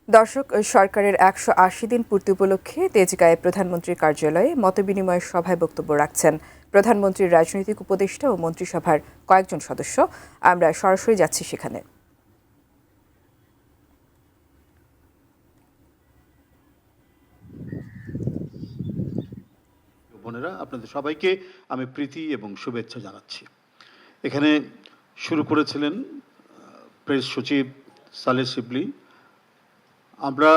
দর্শক, সরকারের ১৮০ দিন পূর্তি উপলক্ষে তেজগাঁয়ে প্রধানমন্ত্রীর কার্যালয়ে মতবিনিময় সভায় বক্তব্য রাখছেন প্রধানমন্ত্রীর রাজনৈতিক উপদেষ্টা ও মন্ত্রিসভার কয়েকজন সদস্য। আমরা সরাসরি যাচ্ছি সেখানে। বোনেরা, আপনাদের সবাইকে আমি প্রীতি এবং শুভেচ্ছা জানাচ্ছি। এখানে শুরু করেছিলেন প্রেস সচিব সালেহ শিবলি। আমরা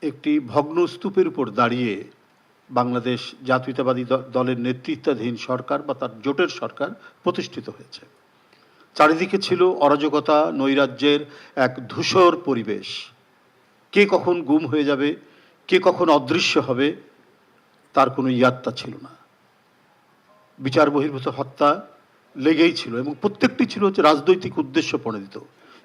একটি ভগ্ন স্তূপের উপর দাঁড়িয়ে বাংলাদেশ জাতীয়তাবাদী দলের নেতৃত্বাধীন সরকার বা তার জোটের সরকার প্রতিষ্ঠিত হয়েছে। চারিদিকে ছিল অরাজকতা, নৈরাজ্যের এক ধূসর পরিবেশ। কে কখন গুম হয়ে যাবে, কে কখন অদৃশ্য হবে, তার কোনো ইয়াত্তা ছিল না। বিচার বহির্ভূত হত্যা লেগেই ছিল এবং প্রত্যেকটি ছিল হচ্ছে রাজনৈতিক উদ্দেশ্য প্রণোদিত।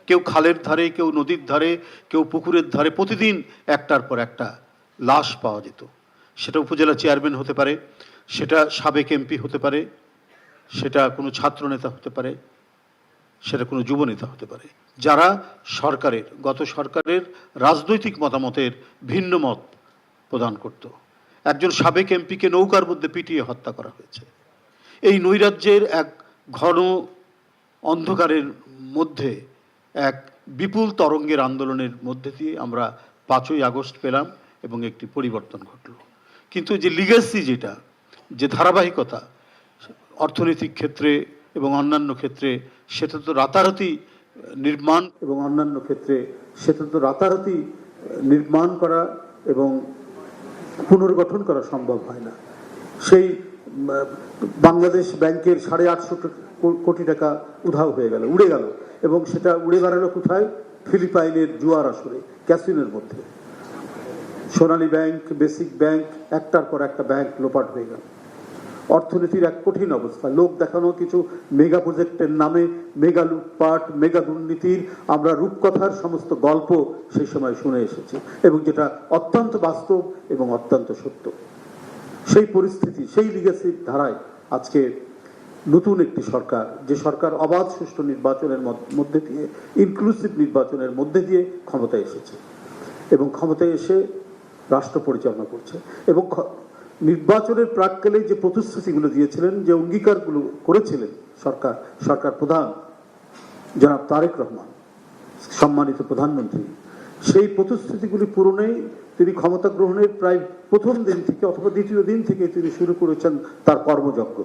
কেউ খালের ধারে, কেউ নদীর ধারে, কেউ পুকুরের ধারে প্রতিদিন একটার পর একটা লাশ পাওয়া যেত। সেটা উপজেলা চেয়ারম্যান হতে পারে, সেটা সাবেক এমপি হতে পারে, সেটা কোনো ছাত্র নেতা হতে পারে, সেটা কোনো যুব নেতা হতে পারে, যারা গত সরকারের রাজনৈতিক মতামতের ভিন্ন মত প্রদান করত। একজন সাবেক এমপিকে নৌকার মধ্যে পিটিয়ে হত্যা করা হয়েছে। এই নৈরাজ্যের এক ঘন অন্ধকারের মধ্যে এক বিপুল তরঙ্গের আন্দোলনের মধ্যে দিয়ে আমরা 5ই আগস্ট পেলাম এবং একটি পরিবর্তন ঘটল। কিন্তু যে লিগ্যাসি, যে ধারাবাহিকতা অর্থনৈতিক ক্ষেত্রে এবং অন্যান্য ক্ষেত্রে, সেটা তো রাতারাতি নির্মাণ করা এবং পুনর্গঠন করা সম্ভব হয় না। সেই বাংলাদেশ ব্যাংকের 850 কোটি টাকা উধাও হয়ে গেল, উড়ে গেল, এবং সেটা উড়ে বেড়ালো কোথায়? ফিলিপাইনের জুয়ার আসরে, ক্যাসিনোর মধ্যে। সোনালী ব্যাংক, বেসিক ব্যাংক, একটার পর একটা ব্যাংক লোপাট হয়ে গেল। অর্থনীতির এক কঠিন অবস্থা। লোক দেখানো কিছু মেগা প্রজেক্টের নামে মেগা লুটপাট, মেগা দুর্নীতির আমরা রূপকথার সমস্ত গল্প সেই সময় শুনে এসেছি, এবং যেটা অত্যন্ত বাস্তব এবং অত্যন্ত সত্য। সেই পরিস্থিতি, সেই লিগ্যাসির ধারায় আজকে নতুন একটি সরকার, যে সরকার অবাধ সুষ্ঠু নির্বাচনের মধ্যে দিয়ে, ইনক্লুসিভ নির্বাচনের মধ্যে দিয়ে ক্ষমতায় এসেছে এবং ক্ষমতায় এসে রাষ্ট্র পরিচালনা করছে। এবং নির্বাচনের প্রাক্কালে যে প্রতিশ্রুতিগুলো দিয়েছিলেন, যে অঙ্গীকারগুলো করেছিলেন সরকার প্রধান জনাব তারেক রহমান, সম্মানিত প্রধানমন্ত্রী, সেই প্রতিশ্রুতিগুলি পূরণে তিনি ক্ষমতা গ্রহণের প্রায় প্রথম দিন থেকে অথবা দ্বিতীয় দিন থেকে তিনি শুরু করেছেন তার কর্মযজ্ঞ।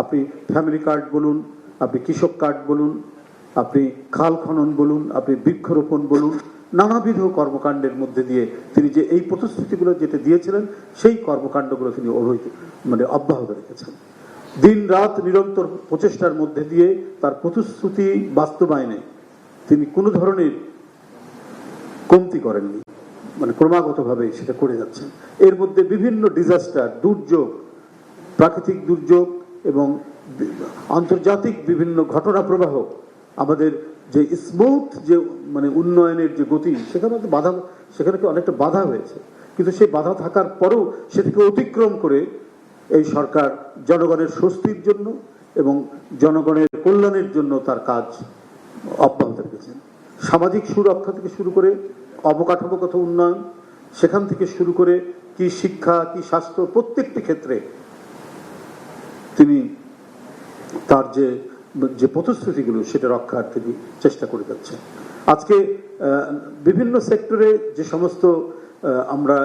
আপনি ফ্যামিলি কার্ড বলুন, আপনি কৃষক কার্ড বলুন, আপনি খাল খনন বলুন, আপনি বৃক্ষরোপণ বলুন, নানাবিধ কর্মকাণ্ডের মধ্যে দিয়ে তিনি যে এই প্রতিশ্রুতিগুলো যেটা দিয়েছিলেন, সেই কর্মকাণ্ডগুলো তিনি অব্যাহত রেখেছেন। দিন রাত নিরন্তর প্রচেষ্টার মধ্যে দিয়ে তার প্রতিশ্রুতি বাস্তবায়নে তিনি কোনো ধরনের কমতি করেননি, ক্রমাগতভাবে সেটা করে যাচ্ছেন। এর মধ্যে বিভিন্ন ডিজাস্টার, দুর্যোগ, প্রাকৃতিক দুর্যোগ এবং আন্তর্জাতিক বিভিন্ন ঘটনা প্রবাহ আমাদের যে স্মুথ যে উন্নয়নের যে গতি, সেখানে অনেকটা বাধা হয়েছে। কিন্তু সেই বাধা থাকার পরেও সেটিকে অতিক্রম করে এই সরকার জনগণের স্বস্তির জন্য এবং জনগণের কল্যাণের জন্য তার কাজ অব্যাহত রেখেছেন। সামাজিক সুরক্ষা থেকে শুরু করে অবকাঠামোগত উন্নয়ন, সেখান থেকে শুরু করে কি শিক্ষা, কি স্বাস্থ্য, প্রত্যেকটি ক্ষেত্রে তিনি তার যে প্রতিশ্রুতিগুলো সেটা রক্ষার তিনি চেষ্টা করে যাচ্ছেন। আজকে বিভিন্ন সেক্টরে যে সমস্ত আমরা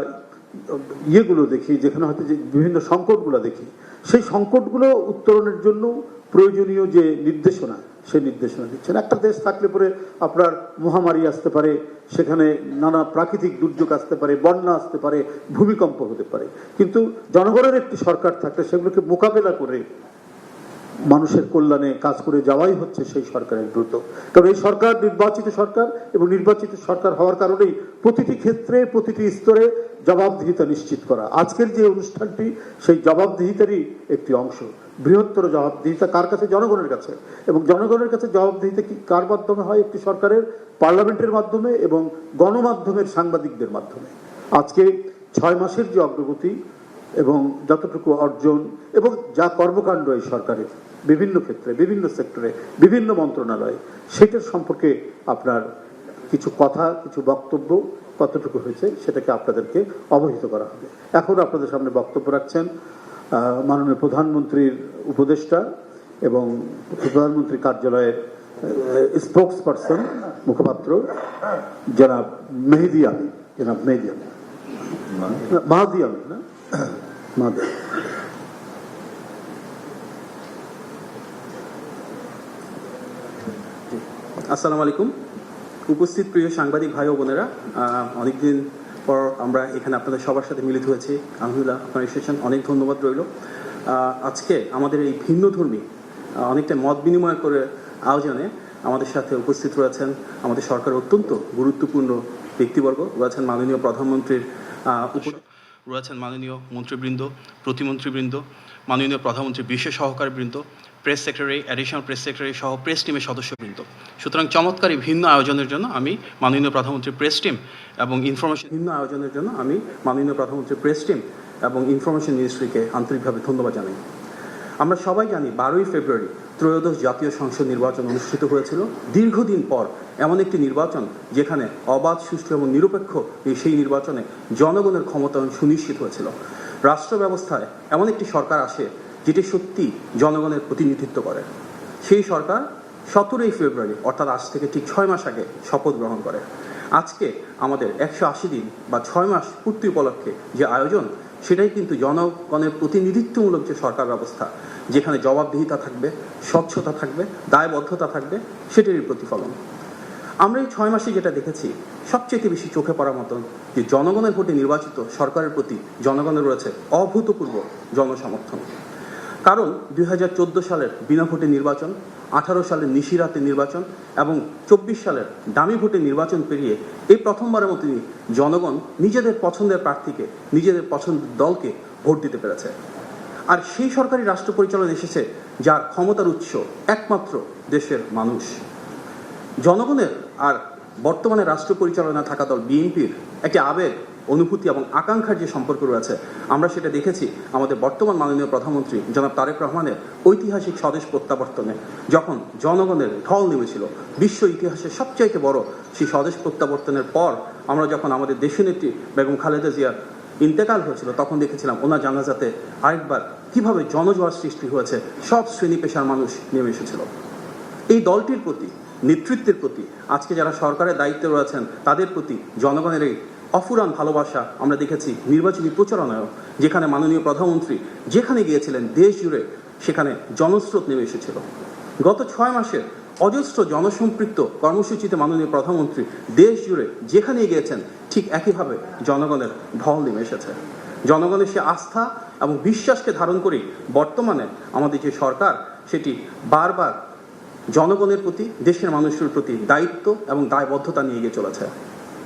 ইয়েগুলো দেখি, যেখানে হয়তো যে বিভিন্ন সংকটগুলো দেখি, সেই সংকটগুলো উত্তরণের জন্য প্রয়োজনীয় যে নির্দেশনা, সেই নির্দেশনা দিচ্ছেন। একটা দেশ থাকলে পরে আপনার মহামারী আসতে পারে, সেখানে নানা প্রাকৃতিক দুর্যোগ আসতে পারে, বন্যা আসতে পারে, ভূমিকম্প হতে পারে, কিন্তু জনগণের একটি সরকার থাকলে সেগুলোকে মোকাবেলা করে মানুষের কল্যাণে কাজ করে যাওয়াই হচ্ছে সেই সরকারের দ্রুত। কারণ এই সরকার নির্বাচিত সরকার, এবং নির্বাচিত সরকার হওয়ার কারণেই প্রতিটি ক্ষেত্রে, প্রতিটি স্তরে জবাবদিহিতা নিশ্চিত করা। আজকের যে অনুষ্ঠানটি সেই জবাবদিহিতারই একটি অংশ। বৃহত্তর জবাবদিহিতা কার কাছে? জনগণের কাছে। এবং জনগণের কাছে জবাবদিহিতা কি কার মাধ্যমে হয়? একটি সরকারের পার্লামেন্টের মাধ্যমে এবং গণমাধ্যমের সাংবাদিকদের মাধ্যমে। আজকে 6 মাসের যে অগ্রগতি এবং যতটুকু অর্জন এবং যা কর্মকাণ্ড এই সরকারের বিভিন্ন ক্ষেত্রে, বিভিন্ন সেক্টরে, বিভিন্ন মন্ত্রণালয়ে, সেটার সম্পর্কে আপনার কিছু কথা, কিছু বক্তব্য কতটুকু হয়েছে সেটাকে আপনাদেরকে অবহিত করা হবে। এখন আপনাদের সামনে বক্তব্য রাখছেন মাননীয় প্রধানমন্ত্রীর উপদেষ্টা এবং প্রধানমন্ত্রী কার্যালয়ের স্পোক্স পারসন, মুখপাত্র জনাব মেহেদী আলী। মাহাদি আলী না মাহাদি। আসসালামু আলাইকুম। উপস্থিত প্রিয় সাংবাদিক ভাই ও বোনেরা, অনেকদিন পর আমরা এখানে আপনাদের সবার সাথে মিলিত হয়েছি। আলহামদুলিল্লাহ, আপনারা এসেছেন, অনেক ধন্যবাদ রইল। আজকে আমাদের এই ভিন্নধর্মী অনেকটা মত বিনিময় করে আয়োজনে আমাদের সাথে উপস্থিত রয়েছেন আমাদের সরকারের অত্যন্ত গুরুত্বপূর্ণ ব্যক্তিবর্গ। রয়েছেন মাননীয় প্রধানমন্ত্রীর রয়েছেন মাননীয় মন্ত্রীবৃন্দ, প্রতিমন্ত্রীবৃন্দ, মাননীয় প্রধানমন্ত্রীর বিশেষ সহকারীবৃন্দ, press secretary, additional press secretary সহ প্রেস টিমের সদস্যবৃন্দ। সুতরাং চমৎকার এই ভিন্ন আয়োজনের জন্য আমি মাননীয় প্রধানমন্ত্রীর প্রেস টিম এবং ইনফরমেশন মিনিস্ট্রিকে আন্তরিকভাবে ধন্যবাদ জানাই। আমরা সবাই জানি 12ই ফেব্রুয়ারি ত্রয়োদশ জাতীয় সংসদ নির্বাচন অনুষ্ঠিত হয়েছিল। দীর্ঘদিন পর এমন একটি নির্বাচন যেখানে অবাধ, সুষ্ঠু এবং নিরপেক্ষ সেই নির্বাচনে জনগণের ক্ষমতায়ন সুনিশ্চিত হয়েছিল। রাষ্ট্র ব্যবস্থায় এমন একটি সরকার আসে যেটি সত্যি জনগণের প্রতিনিধিত্ব করে। সেই সরকার 17ই ফেব্রুয়ারি অর্থাৎ আজ থেকে ঠিক 6 মাস আগে শপথ গ্রহণ করে। আজকে আমাদের 180 দিন বা 6 মাস পূর্তি উপলক্ষে যে আয়োজন, সেটাই কিন্তু জনগণের প্রতিনিধিত্বমূলক যে সরকার ব্যবস্থা, যেখানে জবাবদিহিতা থাকবে, স্বচ্ছতা থাকবে, দায়বদ্ধতা থাকবে, সেটারই প্রতিফলন। আমরা এই 6 মাসে যেটা দেখেছি, সবচেয়ে বেশি চোখে পড়ার মতন যে জনগণের ভোটে নির্বাচিত সরকারের প্রতি জনগণের রয়েছে অভূতপূর্ব জনসমর্থন। কারণ 2014 সালের বিনা ভোটে নির্বাচন, 18 সালের নিশিরাতের নির্বাচন এবং 24 সালের দামি ভোটে নির্বাচন পেরিয়ে এই প্রথমবারের মতো জনগণ নিজেদের পছন্দের প্রার্থীকে, নিজেদের পছন্দের দলকে ভোট দিতে পেরেছে। আর সেই সরকারি রাষ্ট্র পরিচালনা এসেছে যার ক্ষমতার উৎস একমাত্র দেশের মানুষ। জনগণের আর বর্তমানে রাষ্ট্র পরিচালনা থাকা দল বিএনপির একটি আবেগ, অনুভূতি এবং আকাঙ্ক্ষার যে সম্পর্ক রয়েছে, আমরা সেটা দেখেছি আমাদের বর্তমান মাননীয় প্রধানমন্ত্রী জনাব তারেক রহমানের ঐতিহাসিক স্বদেশ প্রত্যাবর্তনে, যখন জনগণের ঢল নেমেছিল। বিশ্ব ইতিহাসের সবচাইতে বড় সেই স্বদেশ প্রত্যাবর্তনের পর আমরা যখন আমাদের দেশনেত্রী বেগম খালেদা জিয়ার ইন্তেকাল হয়েছিল, তখন দেখেছিলাম ওনার জানাজাতে আরেকবার কিভাবে জনজোয়ার সৃষ্টি হয়েছে, সব শ্রেণী পেশার মানুষ নেমে এসেছিল। এই দলটির প্রতি, নেতৃত্বের প্রতি, আজকে যারা সরকারের দায়িত্বে রয়েছেন তাদের প্রতি জনগণের এই অফুরান ভালোবাসা আমরা দেখেছি নির্বাচনী প্রচারণায়ও, যেখানে মাননীয় প্রধানমন্ত্রী যেখানে গিয়েছিলেন দেশ জুড়ে সেখানে জনস্রোত নেমে এসেছিল। গত 6 মাসের অজস্র জনসম্পৃক্ত কর্মসূচিতে মাননীয় প্রধানমন্ত্রী দেশ জুড়ে যেখানে গিয়েছেন ঠিক একইভাবে জনগণের ঢল নেমে এসেছে। জনগণের সে আস্থা এবং বিশ্বাসকে ধারণ করে বর্তমানে আমাদের যে সরকার, সেটি বারবার জনগণের প্রতি, দেশের মানুষের প্রতি দায়িত্ব এবং দায়বদ্ধতা নিয়ে এগিয়ে চলেছে।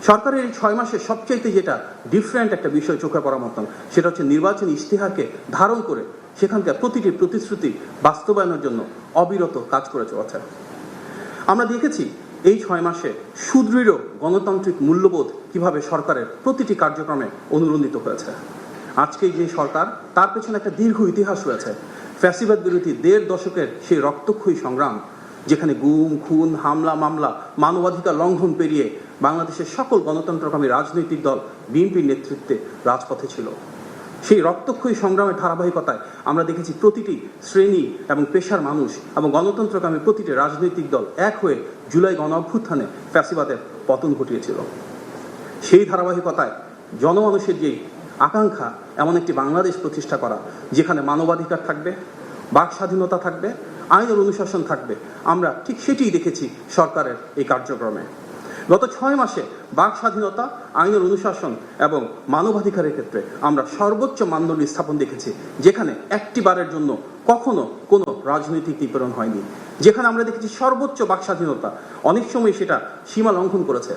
সরকারের এই 6 মাসে সবচাইতে যেটা ডিফারেন্ট একটা বিষয় চোখে পড়ার মতন, সেটা হচ্ছে নির্বাচনী ইশতেহারকে ধারণ করে সেখানকার প্রতিটি প্রতিশ্রুতি বাস্তবায়নের জন্য অবিরত কাজ করে চলেছে। আমরা দেখেছি এই 6 মাসে সুদৃঢ় গণতান্ত্রিক মূল্যবোধ কিভাবে সরকারের প্রতিটি কার্যক্রমে অনুরণিত হয়েছে। আজকে যে সরকার, তার পেছনে একটা দীর্ঘ ইতিহাস রয়েছে। ফ্যাসিবাদ বিরোধী 1.5 দশকের সেই রক্তক্ষয়ী সংগ্রাম, যেখানে গুম, খুন, হামলা, মামলা, মানবাধিকার লঙ্ঘন পেরিয়ে বাংলাদেশের সকল গণতন্ত্রকামী রাজনৈতিক দল বিএনপির নেতৃত্বে রাজপথে ছিল। সেই রক্তক্ষয়ী সংগ্রামের ধারাবাহিকতায় আমরা দেখেছি প্রতিটি শ্রেণী এবং পেশার মানুষ এবং গণতন্ত্রকামী প্রতিটি রাজনৈতিক দল এক হয়ে জুলাই গণ অভ্যুত্থানে ফ্যাসিবাদের পতন ঘটিয়েছিল। সেই ধারাবাহিকতায় জনমানুষের যেই আকাঙ্ক্ষা, এমন একটি বাংলাদেশ প্রতিষ্ঠা করা যেখানে মানবাধিকার থাকবে, বাক স্বাধীনতা থাকবে, আইনের অনুশাসন থাকবে, আমরা ঠিক সেটিই দেখেছি সরকারের এই কার্যক্রমে। গত 6 মাসে বাক স্বাধীনতা, আইনের অনুশাসন এবং মানবাধিকারের ক্ষেত্রে আমরা সর্বোচ্চ মানদণ্ড স্থাপন দেখেছি, যেখানে একটি বারের জন্য কখনো কোনো রাজনৈতিক নিপীড়ন হয়নি। যেখানে আমরা দেখেছি সর্বোচ্চ বাক স্বাধীনতা, অনেক সময় সেটা সীমা লঙ্ঘন করেছে।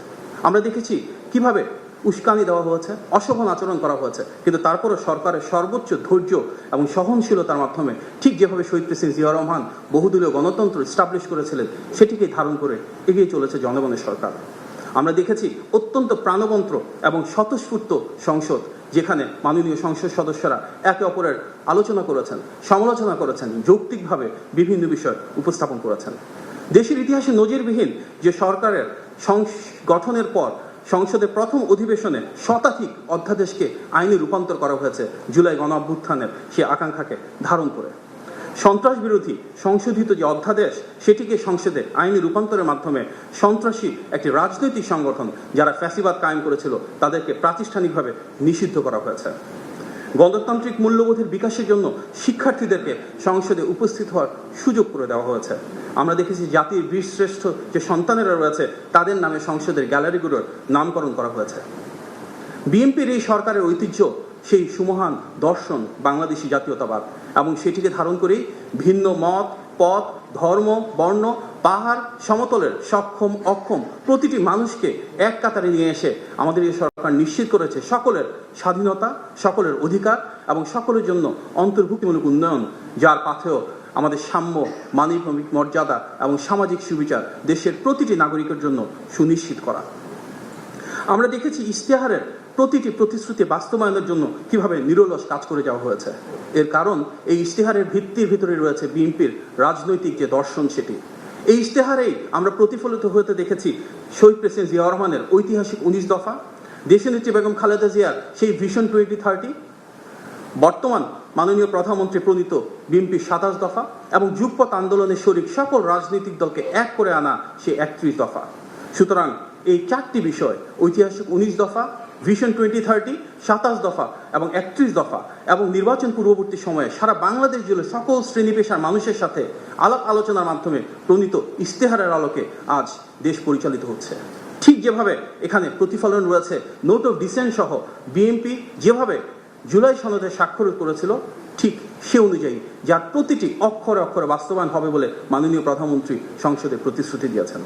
আমরা দেখেছি কিভাবে উস্কানি দেওয়া হয়েছে, অশোভন আচরণ করা হয়েছে, কিন্তু তারপরও সরকারের সর্বোচ্চ ধৈর্য এবং সহনশীলতার মাধ্যমে ঠিক যেভাবে শহীদ প্রেসিডেন্ট জিয়া রহমান বহুদলীয় গণতন্ত্র এস্টাবলিশ করেছিলেন, সেটিকে ধারণ করে এগিয়ে চলেছে জনগণের সরকার। আমরা দেখেছি অত্যন্ত প্রাণবন্ত এবং স্বতঃস্ফূর্ত সংসদ, যেখানে মাননীয় সংসদ সদস্যরা একে অপরের আলোচনা করেছেন, সমালোচনা করেছেন, যৌক্তিকভাবে বিভিন্ন বিষয় উপস্থাপন করেছেন। দেশের ইতিহাসে নজিরবিহীন যে সরকারের গঠনের পর সংসদের প্রথম অধিবেশনে শতাধিক অধ্যাদেশকে আইনে রূপান্তর করা হয়েছে জুলাই গণ অভ্যুত্থানের সেই আকাঙ্ক্ষাকে ধারণ করে। সন্ত্রাস বিরোধী সংশোধিত যে অধ্যাদেশ সেটিকে সংসদে আইনি রূপান্তরের মাধ্যমে সন্ত্রাসী একটি রাজনৈতিক সংগঠন যারা ফ্যাসিবাদ কায়েম করেছিল তাদেরকে প্রাতিষ্ঠানিকভাবে নিষিদ্ধ করা হয়েছে। গণতান্ত্রিক মূল্যবোধের বিকাশের জন্য শিক্ষার্থীদেরকে সংসদে উপস্থিত হওয়ার সুযোগ করে দেওয়া হয়েছে। আমরা দেখেছি জাতির বীরশ্রেষ্ঠ যে সন্তানেরা রয়েছে তাদের নামে সংসদের গ্যালারিগুলোর নামকরণ করা হয়েছে। বিএনপির এই সরকারের ঐতিহ্য সেই সুমহান দর্শন বাংলাদেশি জাতীয়তাবাদ, এবং সেটিকে ধারণ করেই ভিন্ন মত, পথ, ধর্ম, বর্ণ, পাহাড়, সমতলের সক্ষম অক্ষম প্রতিটি মানুষকে এক কাতারে নিয়ে এসে আমাদের এই সরকার নিশ্চিত করেছে সকলের স্বাধীনতা, সকলের অধিকার এবং সকলের জন্য অন্তর্ভুক্তিমূলক উন্নয়ন, যার পাথেও আমাদের সাম্য, মানবিক মর্যাদা এবং সামাজিক সুবিচার দেশের প্রতিটি নাগরিকের জন্য সুনিশ্চিত করা। আমরা দেখেছি ইশতেহারের প্রতিটি প্রতিশ্রুতি বাস্তবায়নের জন্য কিভাবে নিরলস কাজ করে যাওয়া হয়েছে। এর কারণ এই ইশতেহারের ভিত্তির ভিতরে রয়েছে বিএনপির রাজনৈতিক যে দর্শন সেটি। এই ইশতেহারেই আমরা প্রতিফলিত হতে দেখেছি শহীদ প্রেসিডেন্ট জিয়াউর রহমানের ঐতিহাসিক 19 দফা, দেশনেত্রী বেগম খালেদা জিয়ার সেই ভিশন 2030, বর্তমান মাননীয় প্রধানমন্ত্রী প্রণীত বিএনপির 27 দফা এবং যুগপৎ আন্দোলনের শরিক সকল রাজনৈতিক দলকে এক করে আনা সেই 31 দফা। সুতরাং এই 4টি বিষয় ঐতিহাসিক 19 দফা, ভিশন 2030, 27 দফা এবং 31 দফা এবং নির্বাচন পূর্ববর্তী সময়ে সারা বাংলাদেশ জুড়ে সকল শ্রেণী পেশার মানুষের সাথে আলাপ আলোচনার মাধ্যমে প্রণীত ইশতেহারের আলোকে আজ দেশ পরিচালিত হচ্ছে। ঠিক যেভাবে এখানে প্রতিফলন রয়েছে নোট অফ ডিসেন্ট সহ বিএনপি যেভাবে জুলাই সনদে স্বাক্ষর করেছিল, ঠিক সে অনুযায়ী যার প্রতিটি অক্ষরে অক্ষরে বাস্তবায়ন হবে বলে মাননীয় প্রধানমন্ত্রী সংসদে প্রতিশ্রুতি দিয়েছেন।